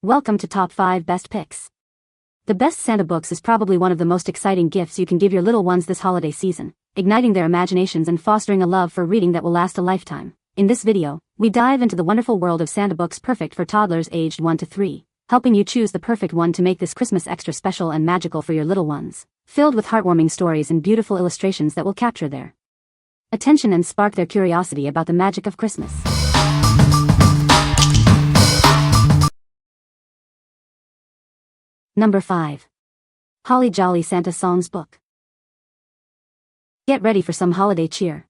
Welcome to Top 5 Best Picks. The best Santa books is probably one of the most exciting gifts you can give your little ones this holiday season, igniting their imaginations and fostering a love for reading that will last a lifetime. In this video, we dive into the wonderful world of Santa books perfect for toddlers aged 1 to 3, helping you choose the perfect one to make this Christmas extra special and magical for your little ones, filled with heartwarming stories and beautiful illustrations that will capture their attention and spark their curiosity about the magic of Christmas. Number 5. Holly Jolly Santa Songs Book. Get ready for some holiday cheer.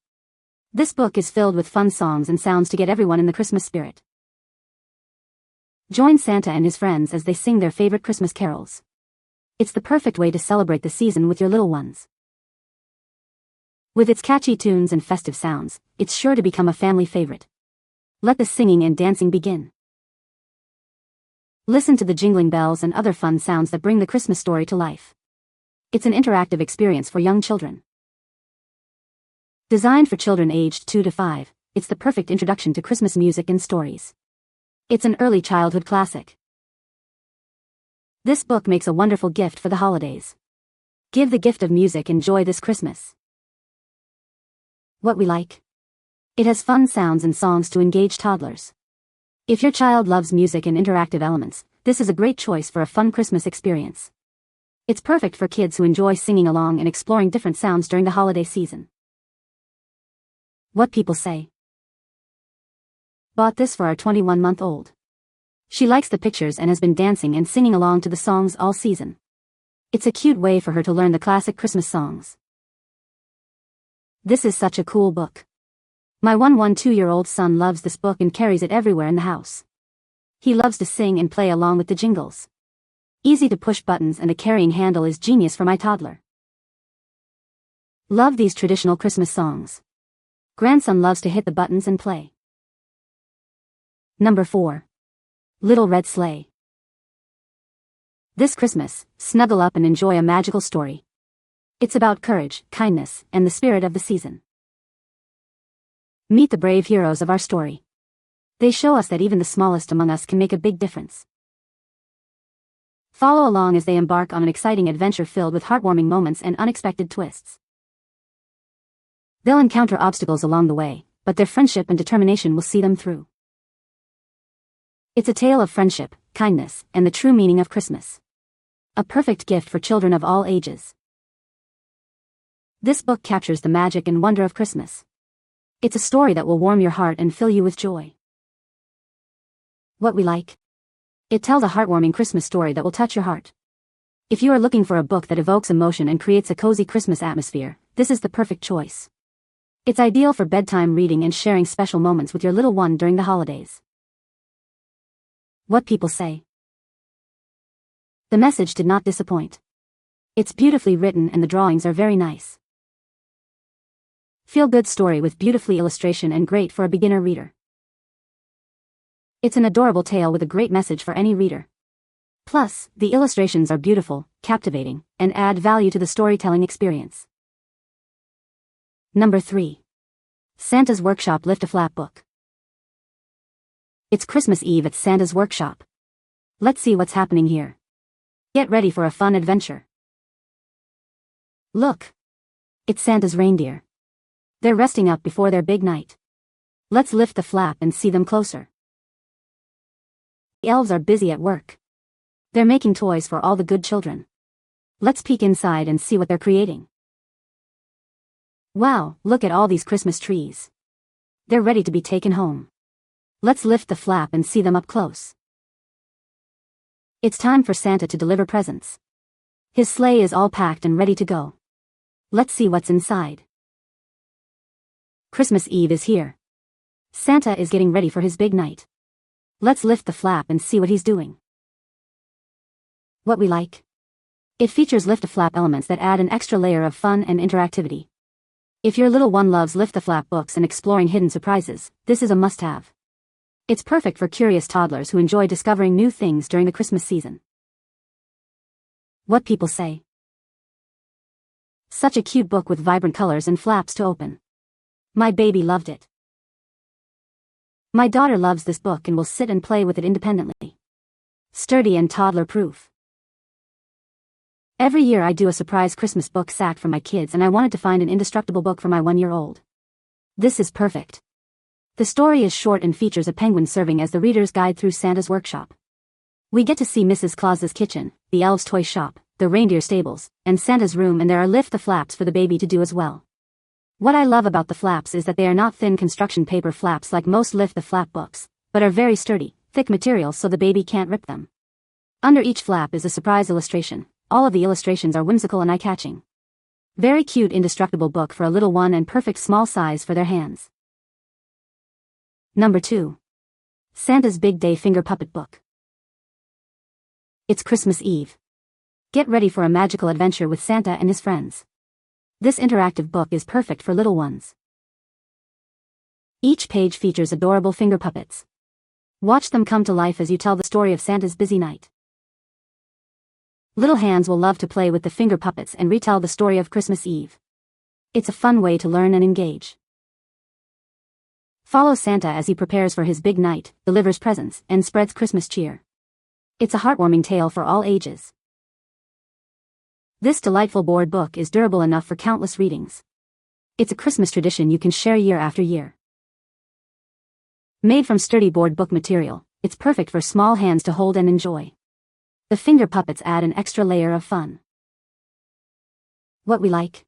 This book is filled with fun songs and sounds to get everyone in the Christmas spirit. Join Santa and his friends as they sing their favorite Christmas carols. It's the perfect way to celebrate the season with your little ones. With its catchy tunes and festive sounds, it's sure to become a family favorite. Let the singing and dancing begin. Listen to the jingling bells and other fun sounds that bring the Christmas story to life. It's an interactive experience for young children. Designed for children aged 2 to 5, it's the perfect introduction to Christmas music and stories. It's an early childhood classic. This book makes a wonderful gift for the holidays. Give the gift of music and joy this Christmas. What we like? It has fun sounds and songs to engage toddlers. If your child loves music and interactive elements, this is a great choice for a fun Christmas experience. It's perfect for kids who enjoy singing along and exploring different sounds during the holiday season. What people say. Bought this for our 21-month-old. She likes the pictures and has been dancing and singing along to the songs all season. It's a cute way for her to learn the classic Christmas songs. This is such a cool book. My 2-year-old son loves this book and carries it everywhere in the house. He loves to sing and play along with the jingles. Easy to push buttons and a carrying handle is genius for my toddler. Love these traditional Christmas songs. Grandson loves to hit the buttons and play. Number 4. Little Red Sleigh. This Christmas, snuggle up and enjoy a magical story. It's about courage, kindness, and the spirit of the season. Meet the brave heroes of our story. They show us that even the smallest among us can make a big difference. Follow along as they embark on an exciting adventure filled with heartwarming moments and unexpected twists. They'll encounter obstacles along the way, but their friendship and determination will see them through. It's a tale of friendship, kindness, and the true meaning of Christmas. A perfect gift for children of all ages. This book captures the magic and wonder of Christmas. It's a story that will warm your heart and fill you with joy. What we like? It tells a heartwarming Christmas story that will touch your heart. If you are looking for a book that evokes emotion and creates a cozy Christmas atmosphere, this is the perfect choice. It's ideal for bedtime reading and sharing special moments with your little one during the holidays. What people say. The message did not disappoint. It's beautifully written and the drawings are very nice. Feel-good story with beautifully illustration and great for a beginner reader. It's an adorable tale with a great message for any reader. Plus, the illustrations are beautiful, captivating, and add value to the storytelling experience. Number 3. Santa's Workshop Lift-a-Flap Book. It's Christmas Eve at Santa's Workshop. Let's see what's happening here. Get ready for a fun adventure. Look! It's Santa's reindeer. They're resting up before their big night. Let's lift the flap and see them closer. The elves are busy at work. They're making toys for all the good children. Let's peek inside and see what they're creating. Wow, look at all these Christmas trees. They're ready to be taken home. Let's lift the flap and see them up close. It's time for Santa to deliver presents. His sleigh is all packed and ready to go. Let's see what's inside. Christmas Eve is here. Santa is getting ready for his big night. Let's lift the flap and see what he's doing. What we like? It features lift-a-flap elements that add an extra layer of fun and interactivity. If your little one loves lift-a-flap books and exploring hidden surprises, this is a must-have. It's perfect for curious toddlers who enjoy discovering new things during the Christmas season. What people say. Such a cute book with vibrant colors and flaps to open. My baby loved it. My daughter loves this book and will sit and play with it independently. sturdy and toddler-proof. Every year I do a surprise Christmas book sack for my kids, and I wanted to find an indestructible book for my 1-year-old. This is perfect. The story is short and features a penguin serving as the reader's guide through Santa's workshop. We get to see Mrs. Claus's kitchen, the elves' toy shop, the reindeer stables, and Santa's room, and there are lift the flaps for the baby to do as well. What I love about the flaps is that they are not thin construction paper flaps like most lift the flap books, but are very sturdy, thick material so the baby can't rip them. Under each flap is a surprise illustration. All of the illustrations are whimsical and eye-catching. Very cute indestructible book for a little one and perfect small size for their hands. Number 2. Santa's Big Day Finger Puppet Book. It's Christmas Eve. Get ready for a magical adventure with Santa and his friends. This interactive book is perfect for little ones. Each page features adorable finger puppets. Watch them come to life as you tell the story of Santa's busy night. Little hands will love to play with the finger puppets and retell the story of Christmas Eve. It's a fun way to learn and engage. Follow Santa as he prepares for his big night, delivers presents, and spreads Christmas cheer. It's a heartwarming tale for all ages. This delightful board book is durable enough for countless readings. It's a Christmas tradition you can share year after year. Made from sturdy board book material, it's perfect for small hands to hold and enjoy. The finger puppets add an extra layer of fun. What we like?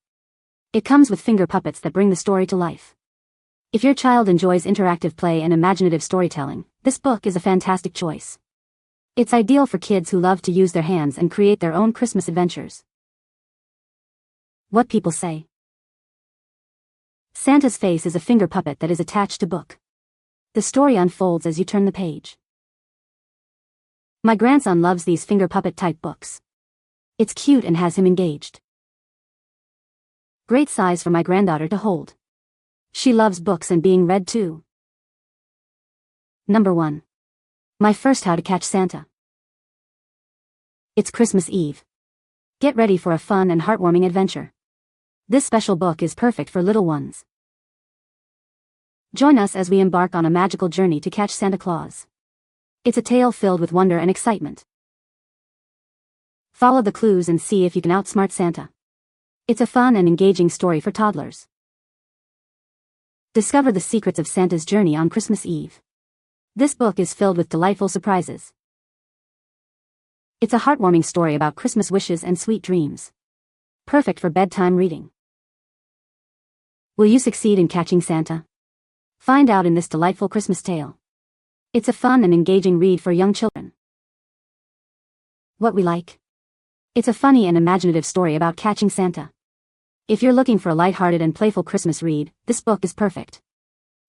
It comes with finger puppets that bring the story to life. If your child enjoys interactive play and imaginative storytelling, this book is a fantastic choice. It's ideal for kids who love to use their hands and create their own Christmas adventures. What people say. Santa's face is a finger puppet that is attached to book. The story unfolds as you turn the page. My grandson loves these finger puppet type books. It's cute and has him engaged. Great size for my granddaughter to hold. She loves books and being read too. Number 1. My First How to Catch Santa. It's Christmas Eve. Get ready for a fun and heartwarming adventure. This special book is perfect for little ones. Join us as we embark on a magical journey to catch Santa Claus. It's a tale filled with wonder and excitement. Follow the clues and see if you can outsmart Santa. It's a fun and engaging story for toddlers. Discover the secrets of Santa's journey on Christmas Eve. This book is filled with delightful surprises. It's a heartwarming story about Christmas wishes and sweet dreams. Perfect for bedtime reading. Will you succeed in catching Santa? Find out in this delightful Christmas tale. It's a fun and engaging read for young children. What we like? It's a funny and imaginative story about catching Santa. If you're looking for a lighthearted and playful Christmas read, this book is perfect.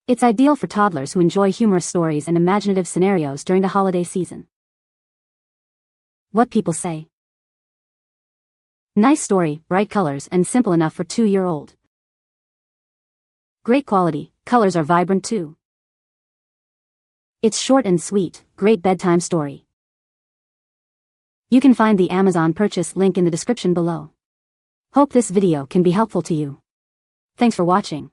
It's ideal for toddlers who enjoy humorous stories and imaginative scenarios during the holiday season. What people say. Nice story, bright colors, and simple enough for 2-year-old. Great quality, colors are vibrant too. It's short and sweet, great bedtime story. You can find the Amazon purchase link in the description below. Hope this video can be helpful to you. Thanks for watching.